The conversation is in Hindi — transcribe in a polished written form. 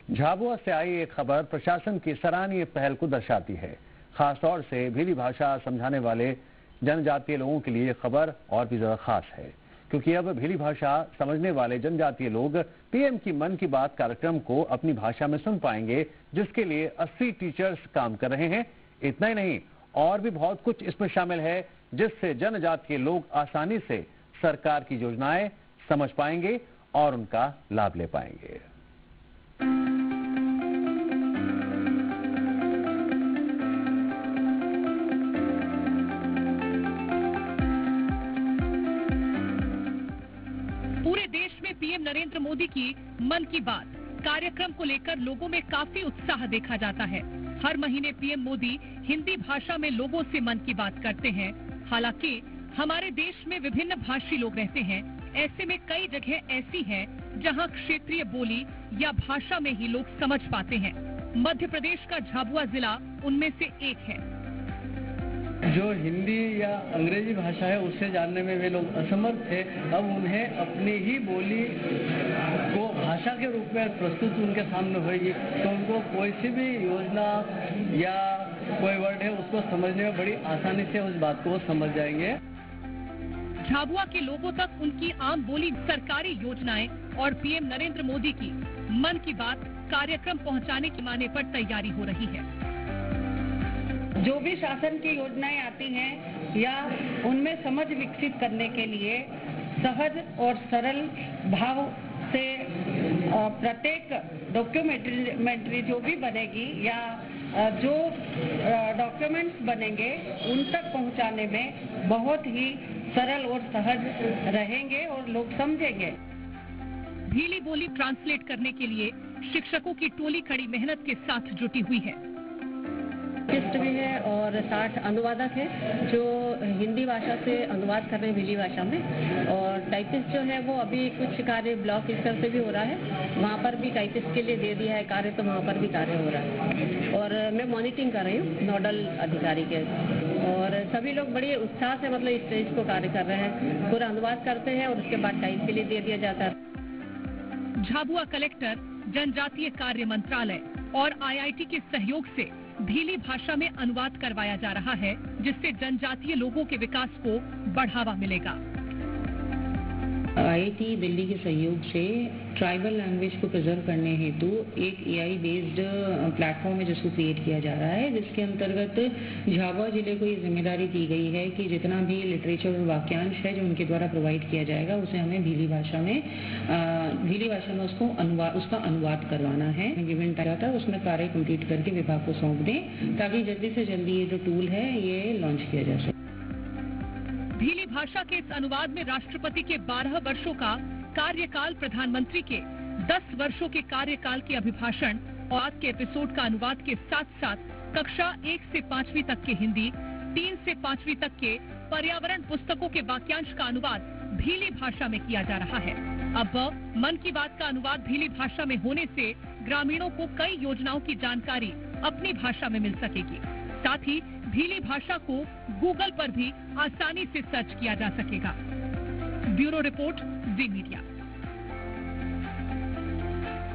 झाबुआ से आई एक खबर प्रशासन की सराहनीय पहल को दर्शाती है। खासतौर से भीली भाषा समझाने वाले जनजातीय लोगों के लिए खबर और भी ज्यादा खास है, क्योंकि अब भीली भाषा समझने वाले जनजातीय लोग पीएम की मन की बात कार्यक्रम को अपनी भाषा में सुन पाएंगे, जिसके लिए 80 टीचर्स काम कर रहे हैं। इतना ही नहीं, और भी बहुत कुछ इसमें शामिल है, जिससे जनजातीय लोग आसानी से सरकार की योजनाएं समझ पाएंगे और उनका लाभ ले पाएंगे। पूरे देश में पीएम नरेंद्र मोदी की मन की बात कार्यक्रम को लेकर लोगों में काफी उत्साह देखा जाता है। हर महीने पीएम मोदी हिंदी भाषा में लोगों से मन की बात करते हैं। हालांकि हमारे देश में विभिन्न भाषी लोग रहते हैं। ऐसे में कई जगह ऐसी हैं जहां क्षेत्रीय बोली या भाषा में ही लोग समझ पाते हैं। मध्य प्रदेश का झाबुआ जिला उनमें से एक है। जो हिंदी या अंग्रेजी भाषा है उससे जानने में वे लोग असमर्थ थे, अब उन्हें अपनी ही बोली को भाषा के रूप में प्रस्तुत उनके सामने होगी, तो उनको कोई सी भी योजना या कोई वर्ड है उसको समझने में बड़ी आसानी से उस बात को वो समझ जाएंगे। झाबुआ के लोगों तक उनकी आम बोली, सरकारी योजनाएं और पीएम नरेंद्र मोदी की मन की बात कार्यक्रम पहुंचाने के माने पर तैयारी हो रही है। जो भी शासन की योजनाएं आती हैं या उनमें समझ विकसित करने के लिए सहज और सरल भाव से प्रत्येक डॉक्यूमेंट्री जो भी बनेगी या जो डॉक्यूमेंट्स बनेंगे उन तक पहुंचाने में बहुत ही सरल और सहज रहेंगे और लोग समझेंगे। भीली बोली ट्रांसलेट करने के लिए शिक्षकों की टोली कड़ी मेहनत के साथ जुटी हुई है। आर्टिस्ट भी है और 60 अनुवादक है जो हिंदी भाषा से अनुवाद कर रहे हैं भीली भाषा में, और टाइपिस्ट जो है वो अभी कुछ कार्य ब्लॉक स्तर से भी हो रहा है, वहाँ पर भी टाइपिस्ट के लिए दे दिया है कार्य, तो वहाँ पर भी कार्य हो रहा है। और मैं मॉनिटरिंग कर रही हूँ नोडल अधिकारी के, और सभी लोग बड़े उत्साह से मतलब स्टेज को कार्य कर रहे हैं। पूरा अनुवाद करते हैं और उसके बाद टाइप के लिए दे दिया जाता है। झाबुआ कलेक्टर, जनजातीय कार्य मंत्रालय और IIT के सहयोग से भीली भाषा में अनुवाद करवाया जा रहा है, जिससे जनजातीय लोगों के विकास को बढ़ावा मिलेगा। IIT दिल्ली के सहयोग से ट्राइबल लैंग्वेज को प्रिजर्व करने हेतु एक AI बेस्ड प्लेटफॉर्म है जिसको क्रिएट किया जा रहा है, जिसके अंतर्गत झाबुआ जिले को ये जिम्मेदारी दी गई है कि जितना भी लिटरेचर और वाक्यांश है जो उनके द्वारा प्रोवाइड किया जाएगा उसे हमें भीली भाषा में उसका अनुवाद करवाना है। गिवन टाइम था उसमें कार्य कंप्लीट करके विभाग को सौंप दें, ताकि जल्दी से जल्दी ये जो टूल है ये लॉन्च किया जा सके। भीली भाषा के इस अनुवाद में राष्ट्रपति के 12 वर्षों का कार्यकाल, प्रधानमंत्री के 10 वर्षों के कार्यकाल के अभिभाषण और आज के एपिसोड का अनुवाद के साथ साथ कक्षा 1 से 5वीं तक के हिंदी, 3 से 5वीं तक के पर्यावरण पुस्तकों के वाक्यांश का अनुवाद भीली भाषा में किया जा रहा है। अब मन की बात का अनुवाद भीली भाषा में होने से ग्रामीणों को कई योजनाओं की जानकारी अपनी भाषा में मिल सकेगी। साथ ही भीली भाषा को गूगल पर भी आसानी से सर्च किया जा सकेगा। ब्यूरो रिपोर्ट, जी मीडिया।